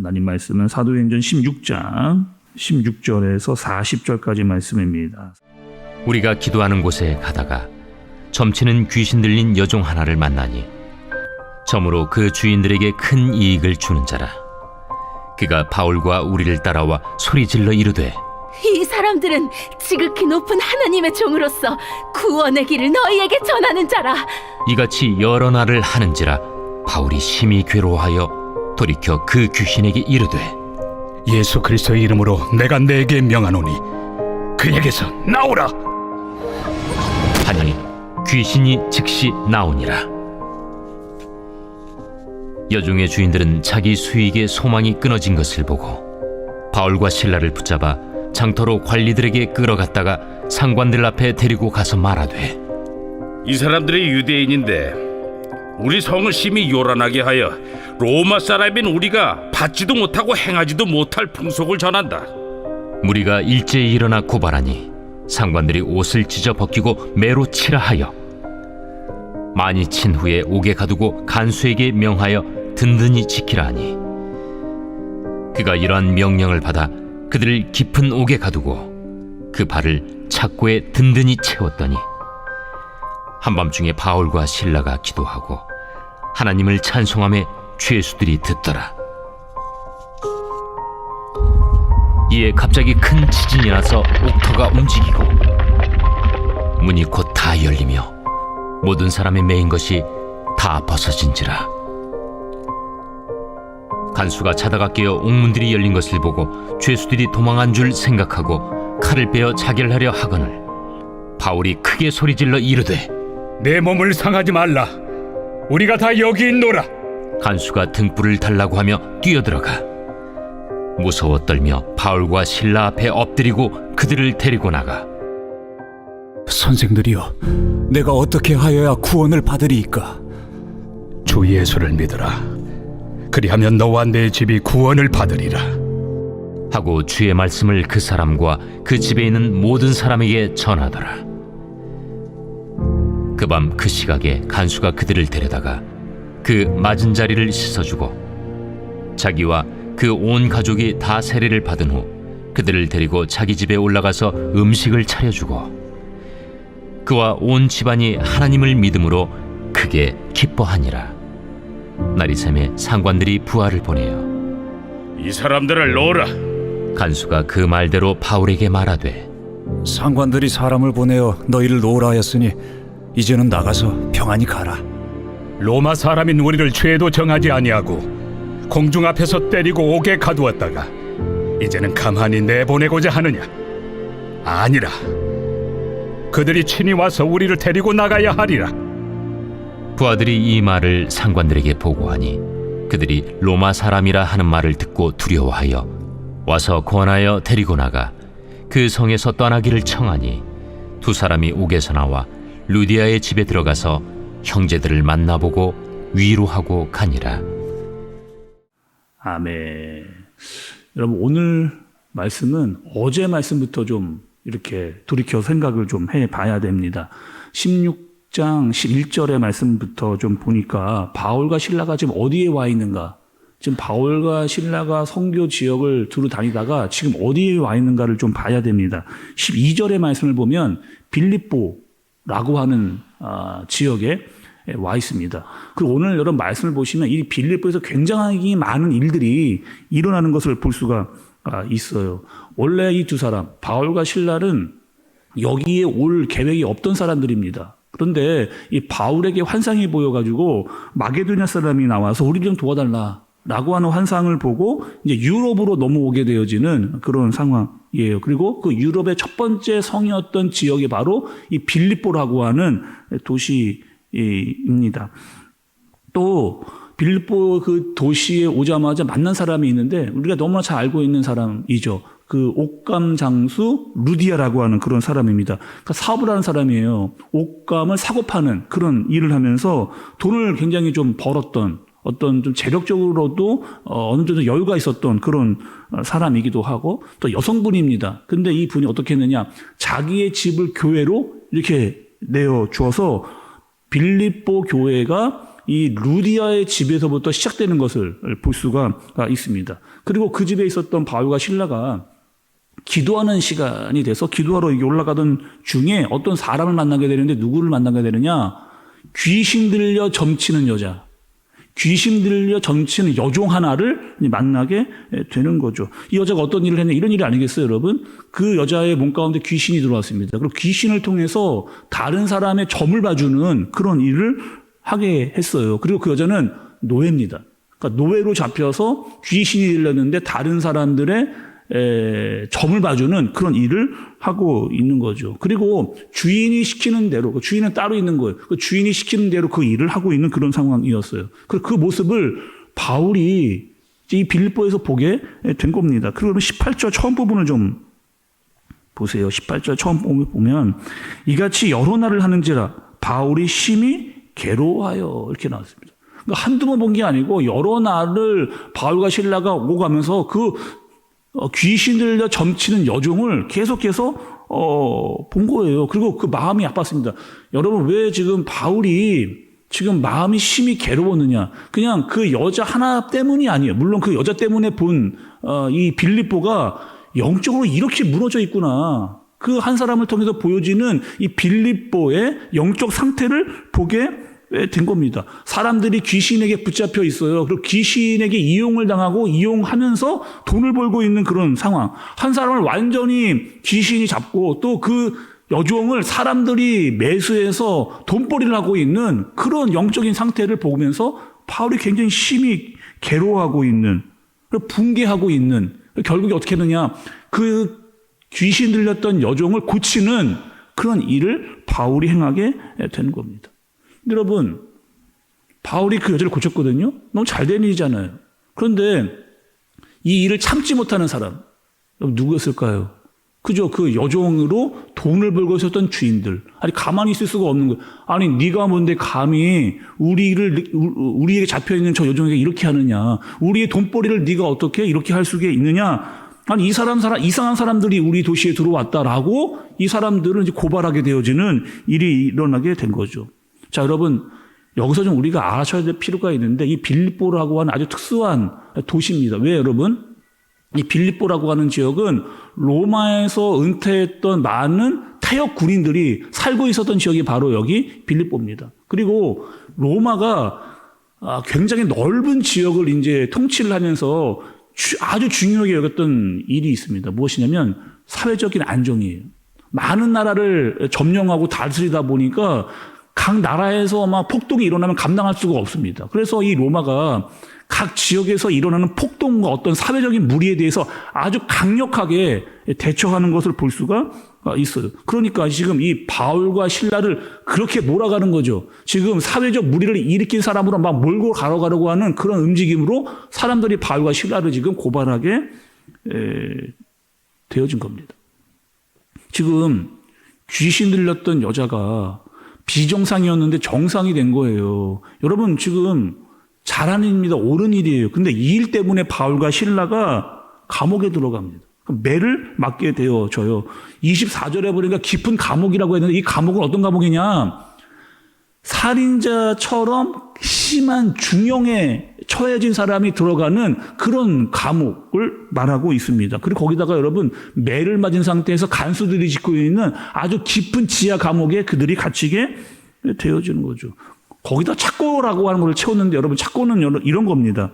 하나님 말씀은 사도행전 16장 16절에서 40절까지 말씀입니다. 우리가 기도하는 곳에 가다가 점치는 귀신 들린 여종 하나를 만나니 점으로 그 주인들에게 큰 이익을 주는 자라. 그가 바울과 우리를 따라와 소리질러 이르되 이 사람들은 지극히 높은 하나님의 종으로서 구원의 길을 너희에게 전하는 자라. 이같이 여러 날을 하는지라 바울이 심히 괴로워하여 돌이켜 그 귀신에게 이르되 예수 그리스도의 이름으로 내가 네게 명하노니 그에게서 나오라. 하니 귀신이 즉시 나오니라. 여종의 주인들은 자기 수익의 소망이 끊어진 것을 보고 바울과 실라를 붙잡아 장터로 관리들에게 끌어갔다가 상관들 앞에 데리고 가서 말하되 이 사람들이 유대인인데 우리 성을 심히 요란하게 하여 로마 사람인 우리가 받지도 못하고 행하지도 못할 풍속을 전한다. 무리가 일제히 일어나 고발하니 상관들이 옷을 찢어 벗기고 매로 치라 하여 많이 친 후에 옥에 가두고 간수에게 명하여 든든히 지키라 하니 그가 이러한 명령을 받아 그들을 깊은 옥에 가두고 그 발을 착고에 든든히 채웠더니 한밤중에 바울과 실라가 기도하고 하나님을 찬송하며 죄수들이 듣더라. 이에 갑자기 큰 지진이 나서 옥터가 움직이고 문이 곧 다 열리며 모든 사람의 매인 것이 다 벗어진지라. 간수가 자다가 깨어 옥문들이 열린 것을 보고 죄수들이 도망한 줄 생각하고 칼을 빼어 자결하려 하거늘 바울이 크게 소리질러 이르되 내 몸을 상하지 말라. 우리가 다 여기 있노라. 간수가 등불을 달라고 하며 뛰어들어가 무서워 떨며 바울과 실라 앞에 엎드리고 그들을 데리고 나가 선생들이여, 내가 어떻게 하여야 구원을 받으리이까? 주 예수를 믿으라. 그리하면 너와 내 집이 구원을 받으리라. 하고 주의 말씀을 그 사람과 그 집에 있는 모든 사람에게 전하더라. 그 밤 그 시각에 간수가 그들을 데려다가 그 맞은 자리를 씻어주고 자기와 그 온 가족이 다 세례를 받은 후 그들을 데리고 자기 집에 올라가서 음식을 차려주고 그와 온 집안이 하나님을 믿음으로 크게 기뻐하니라. 날이 새매 상관들이 부하를 보내어 이 사람들을 놓으라. 간수가 그 말대로 바울에게 말하되 상관들이 사람을 보내어 너희를 놓으라 하였으니 이제는 나가서 평안히 가라. 로마 사람인 우리를 죄도 정하지 아니하고 공중 앞에서 때리고 옥에 가두었다가 이제는 가만히 내보내고자 하느냐? 아니라 그들이 친히 와서 우리를 데리고 나가야 하리라. 부하들이 이 말을 상관들에게 보고하니 그들이 로마 사람이라 하는 말을 듣고 두려워하여 와서 권하여 데리고 나가 그 성에서 떠나기를 청하니 두 사람이 옥에서 나와 루디아의 집에 들어가서 형제들을 만나보고 위로하고 가니라. 아멘. 여러분, 오늘 말씀은 어제 말씀부터 좀 이렇게 돌이켜 생각을 좀 해봐야 됩니다. 16장 11절의 말씀부터 좀 보니까 바울과 실라가 지금 어디에 와 있는가? 지금 바울과 실라가 선교 지역을 두루 다니다가 지금 어디에 와 있는가를 좀 봐야 됩니다. 12절의 말씀을 보면 빌립보라고 하는 지역에 와 있습니다. 그리고 오늘 여러분 말씀을 보시면 이 빌립보에서 굉장히 많은 일들이 일어나는 것을 볼 수가 있어요. 원래 이 두 사람, 바울과 실라는 여기에 올 계획이 없던 사람들입니다. 그런데 이 바울에게 환상이 보여가지고 마게도냐 사람이 나와서 우리 좀 도와달라라고 하는 환상을 보고 이제 유럽으로 넘어오게 되어지는 그런 상황이에요. 그리고 그 유럽의 첫 번째 성이었던 지역이 바로 이 빌립보라고 하는 도시입니다. 또 빌립보 그 도시에 오자마자 만난 사람이 있는데 우리가 너무나 잘 알고 있는 사람이죠. 그 옷감 장수 루디아라고 하는 그런 사람입니다. 그러니까 사업을 하는 사람이에요. 옷감을 사고 파는 그런 일을 하면서 돈을 굉장히 좀 벌었던 어떤 좀 재력적으로도 어느 정도 여유가 있었던 그런 사람이기도 하고 또 여성분입니다. 근데 이 분이 어떻게 했느냐? 자기의 집을 교회로 이렇게 내어 주어서 빌립보 교회가 이 루디아의 집에서부터 시작되는 것을 볼 수가 있습니다. 그리고 그 집에 있었던 바울과 실라가 기도하는 시간이 돼서 기도하러 올라가던 중에 어떤 사람을 만나게 되는데 누구를 만나게 되느냐? 귀신 들려 점치는 여자. 귀신 들려 점치는 여종 하나를 만나게 되는 거죠. 이 여자가 어떤 일을 했냐? 이런 일이 아니겠어요, 여러분? 그 여자의 몸 가운데 귀신이 들어왔습니다. 그리고 귀신을 통해서 다른 사람의 점을 봐주는 그런 일을 하게 했어요. 그리고 그 여자는 노예입니다. 그러니까 노예로 잡혀서 귀신이 들렸는데 다른 사람들의 점을 봐주는 그런 일을 하고 있는 거죠. 그리고 주인이 시키는 대로, 그 주인은 따로 있는 거예요. 그 주인이 시키는 대로 그 일을 하고 있는 그런 상황이었어요. 그 모습을 바울이 이 빌립보에서 보게 된 겁니다. 그러면 18절 처음 부분을 좀 보세요. 18절 처음 보면 이같이 여러 날을 하는지라 바울이 심히 괴로워하여 이렇게 나왔습니다. 그러니까 한두 번 본 게 아니고 여러 날을 바울과 실라가 오고 가면서 그 귀신 들려 점치는 여종을 계속해서 본 거예요. 그리고 그 마음이 아팠습니다. 여러분, 왜 지금 바울이 지금 마음이 심히 괴로웠느냐? 그냥 그 여자 하나 때문이 아니에요. 물론 그 여자 때문에 본 이 빌립보가 영적으로 이렇게 무너져 있구나. 그 한 사람을 통해서 보여지는 이 빌립보의 영적 상태를 보게 된 겁니다. 사람들이 귀신에게 붙잡혀 있어요. 그리고 귀신에게 이용을 당하고 이용하면서 돈을 벌고 있는 그런 상황. 한 사람을 완전히 귀신이 잡고 또 그 여종을 사람들이 매수해서 돈벌이를 하고 있는 그런 영적인 상태를 보면서 바울이 굉장히 심히 괴로워하고 있는, 붕괴하고 있는, 결국에 어떻게 했느냐? 그 귀신 들렸던 여종을 고치는 그런 일을 바울이 행하게 되는 겁니다. 여러분, 바울이 그 여자를 고쳤거든요. 너무 잘된 일이잖아요. 그런데 이 일을 참지 못하는 사람, 누구였을까요? 그죠? 그 여종으로 돈을 벌고 있었던 주인들. 아니, 가만히 있을 수가 없는 거예요. 아니, 네가 뭔데 감히 우리에게 잡혀있는 저 여종에게 이렇게 하느냐? 우리의 돈벌이를 네가 어떻게 이렇게 할 수가 있느냐? 아니, 이상한 사람들이 우리 도시에 들어왔다라고 이 사람들을 이제 고발하게 되어지는 일이 일어나게 된 거죠. 자, 여러분, 여기서 좀 우리가 아셔야 될 필요가 있는데, 이 빌립보라고 하는 아주 특수한 도시입니다. 왜, 여러분? 이 빌립보라고 하는 지역은 로마에서 은퇴했던 많은 태역 군인들이 살고 있었던 지역이 바로 여기 빌립보입니다. 그리고 로마가 굉장히 넓은 지역을 이제 통치를 하면서 아주 중요하게 여겼던 일이 있습니다. 무엇이냐면 사회적인 안정이에요. 많은 나라를 점령하고 다스리다 보니까 각 나라에서 막 폭동이 일어나면 감당할 수가 없습니다. 그래서 이 로마가 각 지역에서 일어나는 폭동과 어떤 사회적인 무리에 대해서 아주 강력하게 대처하는 것을 볼 수가 있어요. 그러니까 지금 이 바울과 실라를 그렇게 몰아가는 거죠. 지금 사회적 무리를 일으킨 사람으로 막 몰고 가려고 하는 그런 움직임으로 사람들이 바울과 실라를 지금 고발하게 되어진 겁니다. 지금 귀신 들렸던 여자가 비정상이었는데 정상이 된 거예요. 여러분, 지금 잘하는 일입니다. 옳은 일이에요. 근데 이 일 때문에 바울과 실라가 감옥에 들어갑니다. 매를 맞게 되어져요. 24절에 보니까 깊은 감옥이라고 했는데 이 감옥은 어떤 감옥이냐? 살인자처럼 심한 중형에 처해진 사람이 들어가는 그런 감옥을 말하고 있습니다. 그리고 거기다가 여러분, 매를 맞은 상태에서 간수들이 짓고 있는 아주 깊은 지하 감옥에 그들이 갇히게 되어지는 거죠. 거기다 착고라고 하는 걸 채웠는데, 여러분, 착고는 이런 겁니다.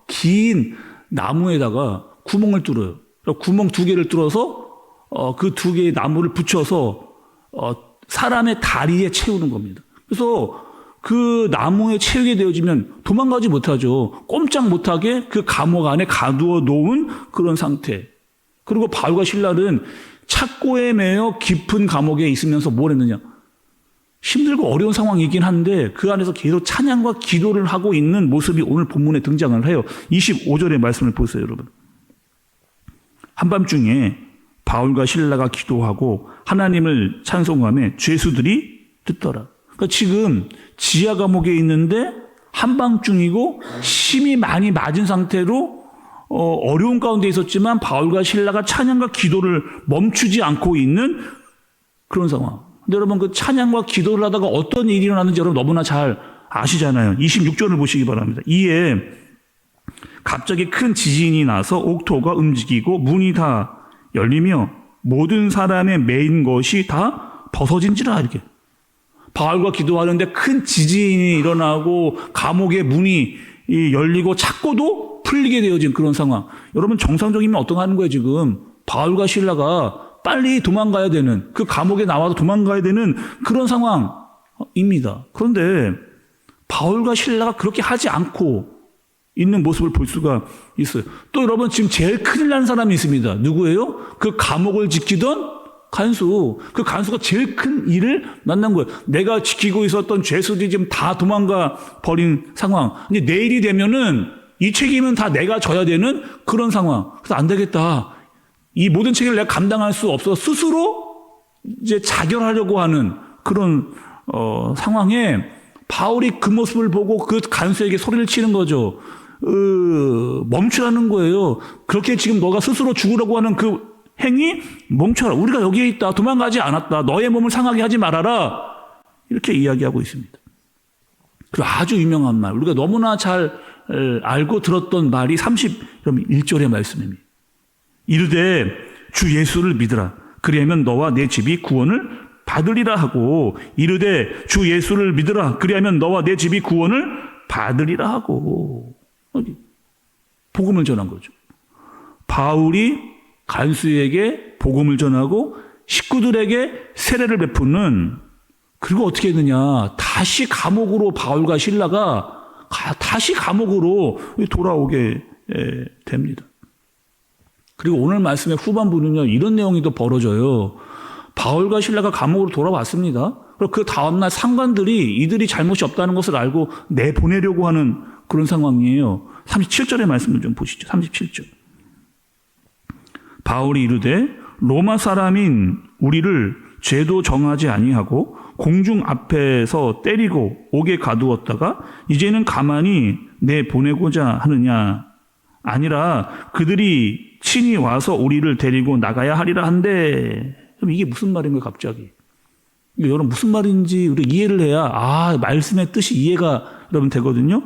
긴 나무에다가 구멍을 뚫어요. 구멍 2개를 뚫어서 그 2개의 나무를 붙여서 사람의 다리에 채우는 겁니다. 그래서 그 나무에 채우게 되어지면 도망가지 못하죠. 꼼짝 못하게 그 감옥 안에 가두어 놓은 그런 상태. 그리고 바울과 실라는 착고에 매여 깊은 감옥에 있으면서 뭘 했느냐? 힘들고 어려운 상황이긴 한데 그 안에서 계속 찬양과 기도를 하고 있는 모습이 오늘 본문에 등장을 해요. 25절의 말씀을 보세요, 여러분. 한밤중에 바울과 실라가 기도하고 하나님을 찬송하며 죄수들이 듣더라. 그러니까 지금 지하 감옥에 있는데 한밤중이고 심히 많이 맞은 상태로 어려운 가운데 있었지만 바울과 실라가 찬양과 기도를 멈추지 않고 있는 그런 상황. 근데 여러분 그 찬양과 기도를 하다가 어떤 일이 일어나는지 여러분 너무나 잘 아시잖아요. 26절을 보시기 바랍니다. 이에 갑자기 큰 지진이 나서 옥토가 움직이고 문이 다 열리며 모든 사람의 매인 것이 다 벗어진지라. 이렇게 바울과 기도하는데 큰 지진이 일어나고 감옥의 문이 열리고 찾고도 풀리게 되어진 그런 상황. 여러분 정상적이면 어떤 하는 거예요 지금? 바울과 실라가 빨리 도망가야 되는, 그 감옥에 나와서 도망가야 되는 그런 상황입니다. 그런데 바울과 실라가 그렇게 하지 않고 있는 모습을 볼 수가 있어요. 또 여러분 지금 제일 큰일 난 사람이 있습니다. 누구예요? 그 감옥을 지키던 간수. 그 간수가 제일 큰 일을 만난 거예요. 내가 지키고 있었던 죄수들이 지금 다 도망가 버린 상황. 근데 내일이 되면은 이 책임은 다 내가 져야 되는 그런 상황. 그래서 안 되겠다. 이 모든 책임을 내가 감당할 수 없어 스스로 이제 자결하려고 하는 그런 상황에 바울이 그 모습을 보고 그 간수에게 소리를 치는 거죠. 멈추라는 거예요. 그렇게 지금 너가 스스로 죽으려고 하는 그 행위 멈춰라. 우리가 여기에 있다. 도망가지 않았다. 너의 몸을 상하게 하지 말아라. 이렇게 이야기하고 있습니다. 그리고 아주 유명한 말, 우리가 너무나 잘 알고 들었던 말이 31절의 말씀입니다. 이르되 주 예수를 믿으라. 그리하면 너와 내 집이 구원을 받으리라 하고, 이르되 주 예수를 믿으라. 그리하면 너와 내 집이 구원을 받으리라 하고, 복음을 전한 거죠. 바울이 간수에게 복음을 전하고 식구들에게 세례를 베푸는, 그리고 어떻게 했느냐, 다시 감옥으로 바울과 실라가 다시 감옥으로 돌아오게 됩니다. 그리고 오늘 말씀의 후반부는요, 이런 내용이 또 벌어져요. 바울과 실라가 감옥으로 돌아왔습니다. 그리고 그 다음날 상관들이 이들이 잘못이 없다는 것을 알고 내보내려고 하는 그런 상황이에요. 37절의 말씀을 좀 보시죠. 37절. 바울이 이르되 로마 사람인 우리를 죄도 정하지 아니하고 공중 앞에서 때리고 옥에 가두었다가 이제는 가만히 내보내고자 하느냐. 아니라 그들이 친히 와서 우리를 데리고 나가야 하리라 한데, 그럼 이게 무슨 말인가요 갑자기? 여러분 무슨 말인지 우리 이해를 해야 말씀의 뜻이 이해가 여러분 되거든요.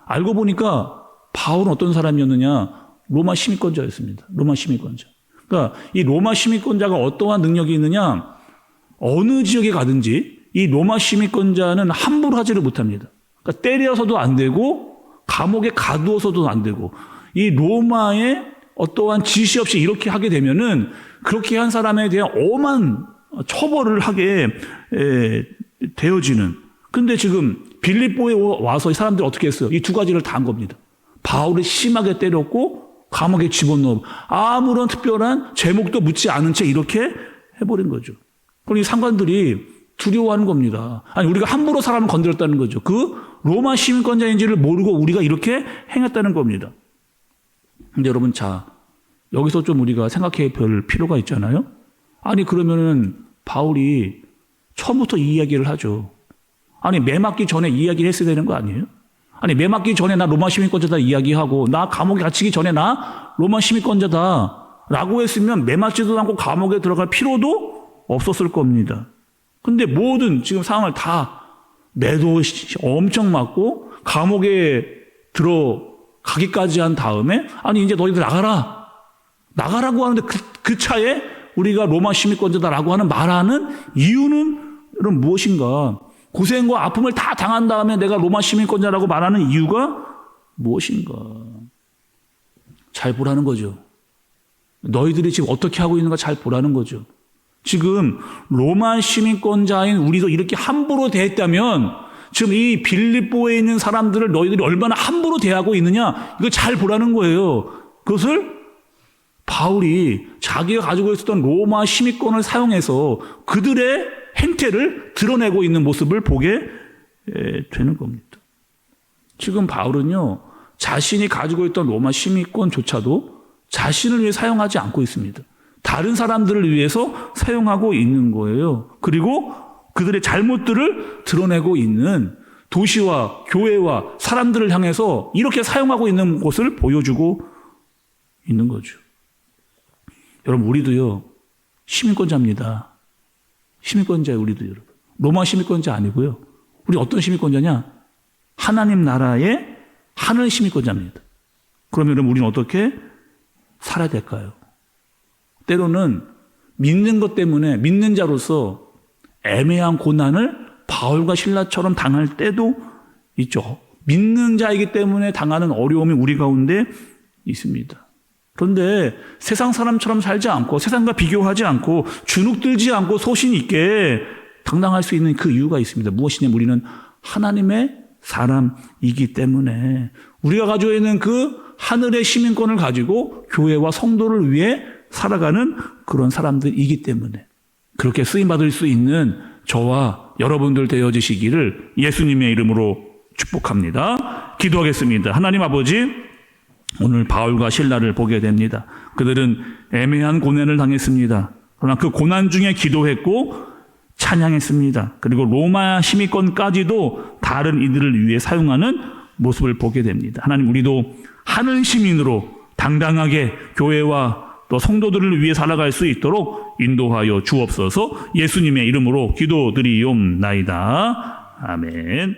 알고 보니까 바울은 어떤 사람이었느냐? 로마 시민권자였습니다. 로마 시민권자. 그러니까 이 로마 시민권자가 어떠한 능력이 있느냐? 어느 지역에 가든지 이 로마 시민권자는 함부로 하지를 못합니다. 그러니까 때려서도 안 되고 감옥에 가두어서도 안 되고, 이 로마의 어떠한 지시 없이 이렇게 하게 되면은 그렇게 한 사람에 대한 엄한 처벌을 하게 되어지는. 근데 지금 빌립보에 와서 이 사람들이 어떻게 했어요? 이 두 가지를 다 한 겁니다. 바울을 심하게 때렸고 감옥에 집어넣어 아무런 특별한 제목도 묻지 않은 채 이렇게 해버린 거죠. 그러니 상관들이 두려워하는 겁니다. 아니, 우리가 함부로 사람을 건드렸다는 거죠. 그 로마 시민권자인지를 모르고 우리가 이렇게 행했다는 겁니다. 근데 여러분, 여기서 좀 우리가 생각해 볼 필요가 있잖아요. 아니, 그러면은 바울이 처음부터 이 이야기를 하죠. 아니, 매 맞기 전에 이 이야기를 했어야 되는 거 아니에요? 아니, 매 맞기 전에 나 로마 시민권자다 이야기하고, 나 감옥에 갇히기 전에 나 로마 시민권자다 라고 했으면 매 맞지도 않고 감옥에 들어갈 필요도 없었을 겁니다. 근데 모든 지금 상황을 다 매도 엄청 맞고 감옥에 들어가기까지 한 다음에, 아니 이제 너희들 나가라고 하는데 그 차에 우리가 로마 시민권자다라고 하는 말하는 이유는 무엇인가? 고생과 아픔을 다 당한 다음에 내가 로마 시민권자라고 말하는 이유가 무엇인가? 잘 보라는 거죠. 너희들이 지금 어떻게 하고 있는가 잘 보라는 거죠. 지금 로마 시민권자인 우리도 이렇게 함부로 대했다면 지금 이 빌립보에 있는 사람들을 너희들이 얼마나 함부로 대하고 있느냐, 이거 잘 보라는 거예요. 그것을 바울이 자기가 가지고 있었던 로마 시민권을 사용해서 그들의 행태를 드러내고 있는 모습을 보게 되는 겁니다. 지금 바울은요, 자신이 가지고 있던 로마 시민권조차도 자신을 위해 사용하지 않고 있습니다. 다른 사람들을 위해서 사용하고 있는 거예요. 그리고 그들의 잘못들을 드러내고 있는 도시와 교회와 사람들을 향해서 이렇게 사용하고 있는 것을 보여주고 있는 거죠. 여러분, 우리도요, 시민권자입니다. 시민권자예요, 우리도 여러분. 로마 시민권자 아니고요. 우리 어떤 시민권자냐? 하나님 나라의 하늘 시민권자입니다. 그러면 여러분 우리는 어떻게 살아야 될까요? 때로는 믿는 것 때문에 믿는 자로서 애매한 고난을 바울과 신라처럼 당할 때도 있죠. 믿는 자이기 때문에 당하는 어려움이 우리 가운데 있습니다. 그런데 세상 사람처럼 살지 않고 세상과 비교하지 않고 주눅들지 않고 소신 있게 당당할 수 있는 그 이유가 있습니다. 무엇이냐면 우리는 하나님의 사람이기 때문에 우리가 가지고 있는 그 하늘의 시민권을 가지고 교회와 성도를 위해 살아가는 그런 사람들이기 때문에 그렇게 쓰임받을 수 있는 저와 여러분들 되어지시기를 예수님의 이름으로 축복합니다. 기도하겠습니다. 하나님 아버지, 오늘 바울과 실라를 보게 됩니다. 그들은 애매한 고난을 당했습니다. 그러나 그 고난 중에 기도했고 찬양했습니다. 그리고 로마 시민권까지도 다른 이들을 위해 사용하는 모습을 보게 됩니다. 하나님, 우리도 하늘 시민으로 당당하게 교회와 또 성도들을 위해 살아갈 수 있도록 인도하여 주옵소서. 예수님의 이름으로 기도드리옵나이다. 아멘.